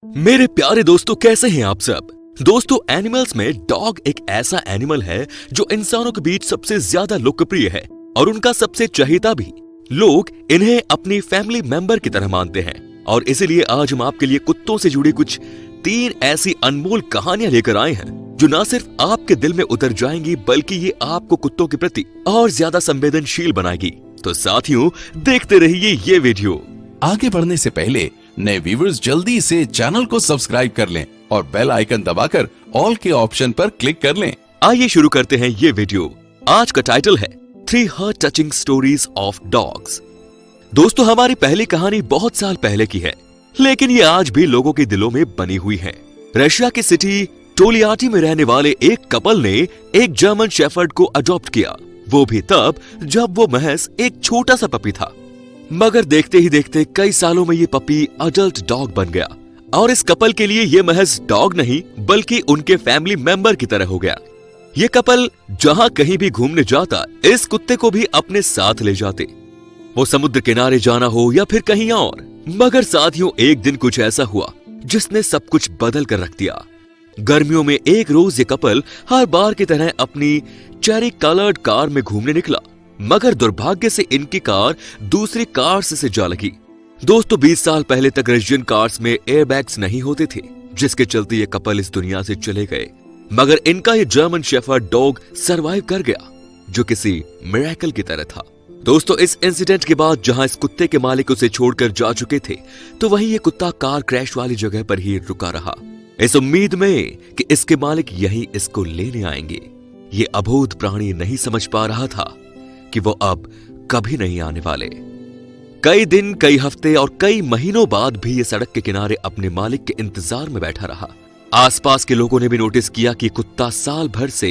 मेरे प्यारे दोस्तों, कैसे हैं आप सब। दोस्तों, एनिमल्स में डॉग एक ऐसा एनिमल है जो इंसानों के बीच सबसे ज्यादा लोकप्रिय है और उनका सबसे चहेता भी। लोग इन्हें अपनी फैमिली मेंबर की तरह मानते हैं और इसीलिए आज हम आपके लिए कुत्तों से जुड़ी कुछ 3 ऐसी अनमोल कहानियां लेकर आए हैं जो न सिर्फ आपके दिल में उतर जाएंगी बल्कि ये आपको कुत्तों के प्रति और ज्यादा संवेदनशील बनाएगी। तो साथियों, देखते रहिए ये वीडियो। आगे बढ़ने से पहले नए व्यूवर्स जल्दी से चैनल को सब्सक्राइब कर लें और बेल आइकन दबाकर ऑल के ऑप्शन पर क्लिक कर लें। आइए शुरू करते हैं ये वीडियो। आज का टाइटल है 3 heart touching stories of dogs. दोस्तों, हमारी पहली कहानी बहुत साल पहले की है, लेकिन ये आज भी लोगों के दिलों में बनी हुई है। रशिया की सिटी टोलियाटी में रहने वाले एक कपल ने एक जर्मन शेफर्ड को अडॉप्ट किया, वो भी तब जब वो महज एक छोटा सा पपी था। मगर देखते ही देखते कई सालों में ये पपी अडल्ट डॉग बन गया और इस कपल के लिए ये महज डॉग नहीं बल्कि उनके फैमिली मेंबर की तरह हो गया। ये कपल जहां कहीं भी घूमने जाता इस कुत्ते को भी अपने साथ ले जाते, वो समुद्र किनारे जाना हो या फिर कहीं और। मगर साथियों, एक दिन कुछ ऐसा हुआ जिसने सब कुछ बदल कर रख दिया। गर्मियों में एक रोज ये कपल हर बार की तरह अपनी चेरी कलर्ड कार में घूमने निकला, मगर दुर्भाग्य से इनकी कार दूसरी कार से जा लगी। दोस्तों, 20 साल पहले तक रशियन कार्स में एयरबैग्स नहीं होते थे, जिसके चलते ये कपल इस दुनिया से चले गए। मगर इनका ये जर्मन शेफर्ड डॉग सरवाइव कर गया, जो किसी मिरेकल की तरह था। दोस्तों, इस इंसिडेंट के बाद जहां इस कुत्ते के मालिक उसे छोड़कर जा चुके थे, तो वहीं ये कुत्ता कार क्रैश वाली जगह पर ही रुका रहा, इस उम्मीद में कि इसके मालिक यहीं इसको लेने आएंगे। ये अबोध प्राणी नहीं समझ पा रहा था कि वो अब कभी नहीं आने वाले। कई दिन, कई हफ्ते और कई महीनों बाद भी ये सड़क के किनारे अपने मालिक के इंतजार में बैठा रहा। आसपास के लोगों ने भी नोटिस किया कि कुत्ता साल भर से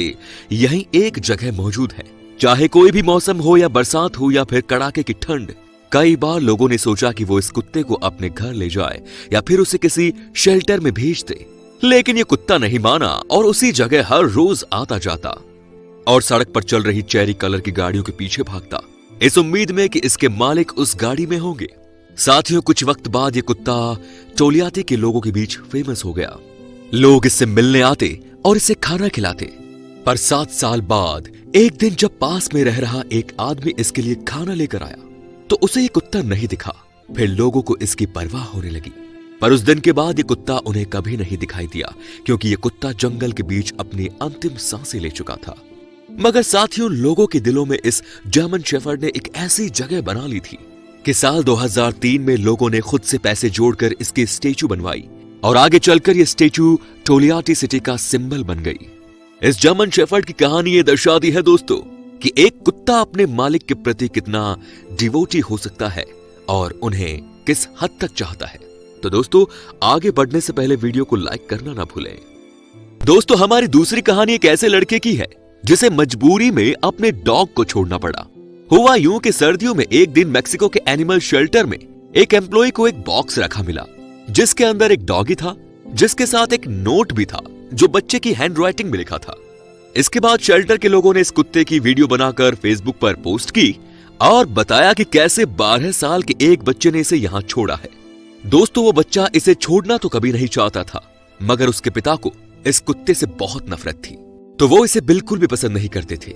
यहीं एक जगह मौजूद है, चाहे कोई भी मौसम हो या बरसात हो या फिर कड़ाके की ठंड। कई बार लोगों ने सोचा कि वो इस कुत्ते को अपने घर ले जाए या फिर उसे किसी शेल्टर में भेज दे, लेकिन ये कुत्ता नहीं माना और उसी जगह हर रोज आता जाता और सड़क पर चल रही चेरी कलर की गाड़ियों के पीछे भागता, इस उम्मीद में कि इसके मालिक उस गाड़ी में होंगे। साथियों, कुछ वक्त बाद ये कुत्ता टोलियाती के लोगों के बीच फेमस हो गया। लोग इससे मिलने आते और इसे खाना खिलाते। पर 7 साल बाद एक दिन जब पास में रह रहा एक आदमी इसके लिए खाना लेकर आया, तो उसे ये कुत्ता नहीं दिखा। फिर लोगों को इसकी परवाह होने लगी, पर उस दिन के बाद ये कुत्ता उन्हें कभी नहीं दिखाई दिया, क्योंकि ये कुत्ता जंगल के बीच अपनी अंतिम सांसें ले चुका था। मगर साथियों, लोगों के दिलों में इस जर्मन शेफर्ड ने एक ऐसी जगह बना ली थी कि साल 2003 में लोगों ने खुद से पैसे जोड़कर इसकी स्टेचू बनवाई और आगे चलकर ये स्टेचू टोलियाटी सिटी का सिंबल बन गई। इस जर्मन शेफर्ड की कहानी ये दर्शाती है दोस्तों कि एक कुत्ता अपने मालिक के प्रति कितना डिवोटी हो सकता है और उन्हें किस हद तक चाहता है। तो दोस्तों, आगे बढ़ने से पहले वीडियो को लाइक करना ना भूलें। दोस्तों, हमारी दूसरी कहानी एक ऐसे लड़के की है जिसे मजबूरी में अपने डॉग को छोड़ना पड़ा। हुआ यूं कि सर्दियों में एक दिन मेक्सिको के एनिमल शेल्टर में एक एम्प्लॉय को एक बॉक्स रखा मिला, जिसके अंदर एक डॉगी था, जिसके साथ एक नोट भी था जो बच्चे की हैंडराइटिंग में लिखा था। इसके बाद शेल्टर के लोगों ने इस कुत्ते की वीडियो बनाकर फेसबुक पर पोस्ट की और बताया कि कैसे 12 साल के एक बच्चे ने इसे यहां छोड़ा है। दोस्तों, वो बच्चा इसे छोड़ना तो कभी नहीं चाहता था, मगर उसके पिता को इस कुत्ते से बहुत नफरत थी, तो वो इसे बिल्कुल भी पसंद नहीं करते थे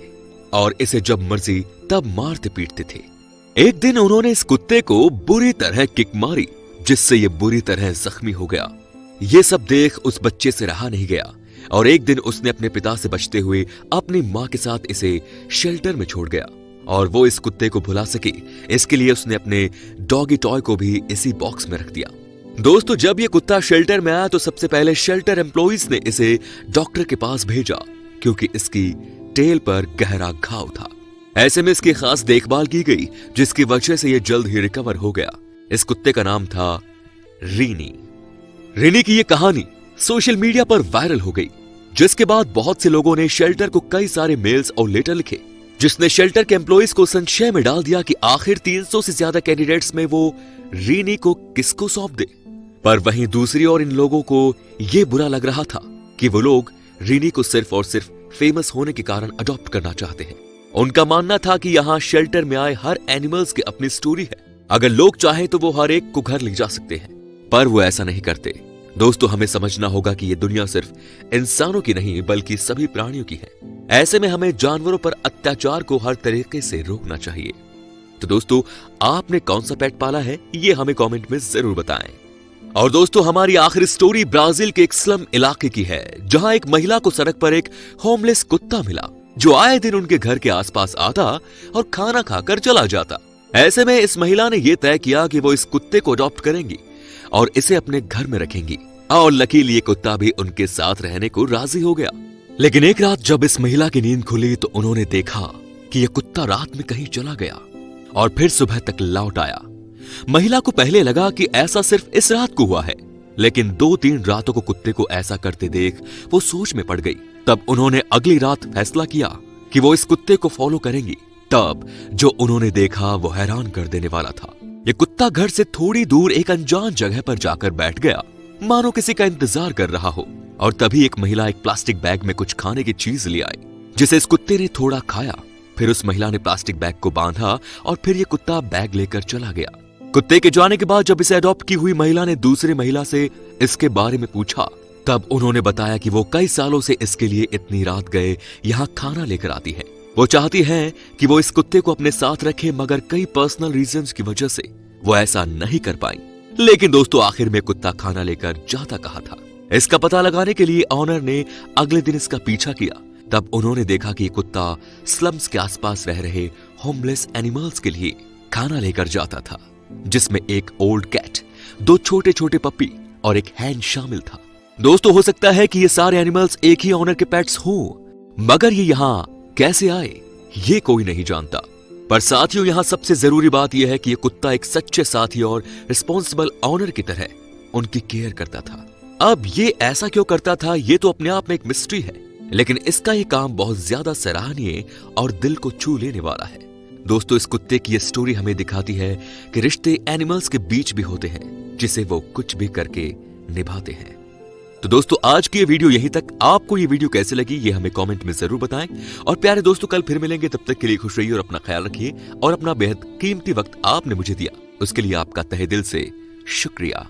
और इसे जब मर्जी तब मारते पीटते थे। एक दिन उन्होंने इस कुत्ते को बुरी तरह किक मारी, जिससे ये बुरी तरह जख्मी हो गया। ये सब देख उस बच्चे से रहा नहीं गया और एक दिन उसने अपने पिता से बचते हुए अपनी मां के साथ इसे शेल्टर में छोड़ गया और वो इस कुत्ते को भुला सके, इसके लिए उसने अपने डॉगी टॉय को भी इसी बॉक्स में रख दिया। दोस्तों, जब ये कुत्ता शेल्टर में आया तो सबसे पहले शेल्टर एम्प्लॉइज ने इसे डॉक्टर के पास भेजा, क्योंकि इसकी टेल पर गहरा घाव था। ऐसे में इसकी खास देखभाल की गई, जिसकी वजह से यह जल्द ही रिकवर हो गया। इस कुत्ते का नाम था रीनी। रीनी की यह कहानी सोशल मीडिया पर वायरल हो गई, जिसके बाद बहुत से लोगों ने शेल्टर को कई सारे मेल्स और लेटर लिखे, जिसने शेल्टर के एम्प्लॉइज को संशय में डाल दिया कि आखिर 300 से ज्यादा कैंडिडेट्स में वो रीनी को किसको सौंप दे। पर वहीं दूसरी ओर इन लोगों को यह बुरा लग रहा था कि वो लोग रीनी को सिर्फ और सिर्फ फेमस होने के कारण अडॉप्ट करना चाहते हैं। उनका मानना था कि यहाँ शेल्टर में आए हर एनिमल्स की अपनी स्टोरी है, अगर लोग चाहें तो वो हर एक को घर ले जा सकते हैं, पर वो ऐसा नहीं करते। दोस्तों हमें समझना होगा कि ये दुनिया सिर्फ इंसानों की नहीं बल्कि सभी प्राणियों की है। ऐसे में हमें जानवरों पर अत्याचार को हर तरीके से रोकना चाहिए। तो दोस्तों आपने कौन सा पेट पाला है ये हमें कमेंट में जरूर बताएं। और दोस्तों हमारी आखिरी स्टोरी ब्राजील के एक स्लम इलाके की है, जहां एक महिला को सड़क पर एक होमलेस कुत्ता मिला जो आए दिन उनके घर के आसपास आता और खाना खाकर चला जाता। ऐसे में इस महिला ने यह तय किया कि वो इस कुत्ते को अडॉप्ट करेंगी और इसे अपने घर में रखेंगी। और लकीली ये कुत्ता भी उनके साथ रहने को राजी हो गया। लेकिन एक रात जब इस महिला की नींद खुली तो उन्होंने देखा कि यह कुत्ता रात में कहीं चला गया और फिर सुबह तक लौट आया। महिला को पहले लगा कि ऐसा सिर्फ इस रात को हुआ है, लेकिन 2-3 रातों को कुत्ते को ऐसा करते देख वो सोच में पड़ गई। तब उन्होंने अगली रात फैसला किया कि वो इस कुत्ते को फॉलो करेंगी। तब जो उन्होंने देखा वो हैरान कर देने वाला था। ये कुत्ता घर से थोड़ी दूर एक अनजान जगह पर जाकर बैठ गया, मानो किसी का इंतजार कर रहा हो। और तभी एक महिला एक प्लास्टिक बैग में कुछ खाने की चीज ले आई, जिसे इस कुत्ते ने थोड़ा खाया। फिर उस महिला ने प्लास्टिक बैग को बांधा और फिर ये कुत्ता बैग लेकर चला गया। कुत्ते के जाने के बाद जब इसे अडॉप्ट की हुई महिला ने दूसरी महिला से इसके बारे में पूछा, तब उन्होंने बताया कि वो कई सालों से इसके लिए इतनी रात गए यहाँ खाना लेकर आती है। वो चाहती है कि वो इस कुत्ते को अपने साथ रखे, मगर कई पर्सनल रीजंस की वजह से वो ऐसा नहीं कर पाई। लेकिन दोस्तों आखिर में कुत्ता खाना लेकर जाता कहाँ था, इसका पता लगाने के लिए ऑनर ने अगले दिन इसका पीछा किया। तब उन्होंने देखा कि ये कुत्ता स्लम्स के आसपास रह रहे होमलेस एनिमल्स के लिए खाना लेकर जाता था, जिसमें एक ओल्ड कैट, 2 छोटे छोटे पप्पी और एक हैंड शामिल था। दोस्तों हो सकता है कि ये सारे एनिमल्स एक ही ऑनर के पेट्स हों, मगर ये यहाँ कैसे आए ये कोई नहीं जानता। पर साथियों यहाँ सबसे जरूरी बात यह है कि ये कुत्ता एक सच्चे साथी और रिस्पॉन्सिबल ऑनर की तरह उनकी केयर करता था। अब ये ऐसा क्यों करता था ये तो अपने आप में एक मिस्ट्री है, लेकिन इसका ये काम बहुत ज्यादा सराहनीय और दिल को छू लेने वाला है। दोस्तों इस कुत्ते की ये स्टोरी हमें दिखाती है कि रिश्ते एनिमल्स के बीच भी होते हैं, जिसे वो कुछ भी करके निभाते हैं। तो दोस्तों आज की ये वीडियो यहीं तक। आपको ये वीडियो कैसे लगी ये हमें कमेंट में जरूर बताएं। और प्यारे दोस्तों कल फिर मिलेंगे, तब तक के लिए खुश रहिए और अपना ख्याल रखिए। और अपना बेहद कीमती वक्त आपने मुझे दिया उसके लिए आपका तहे दिल से शुक्रिया।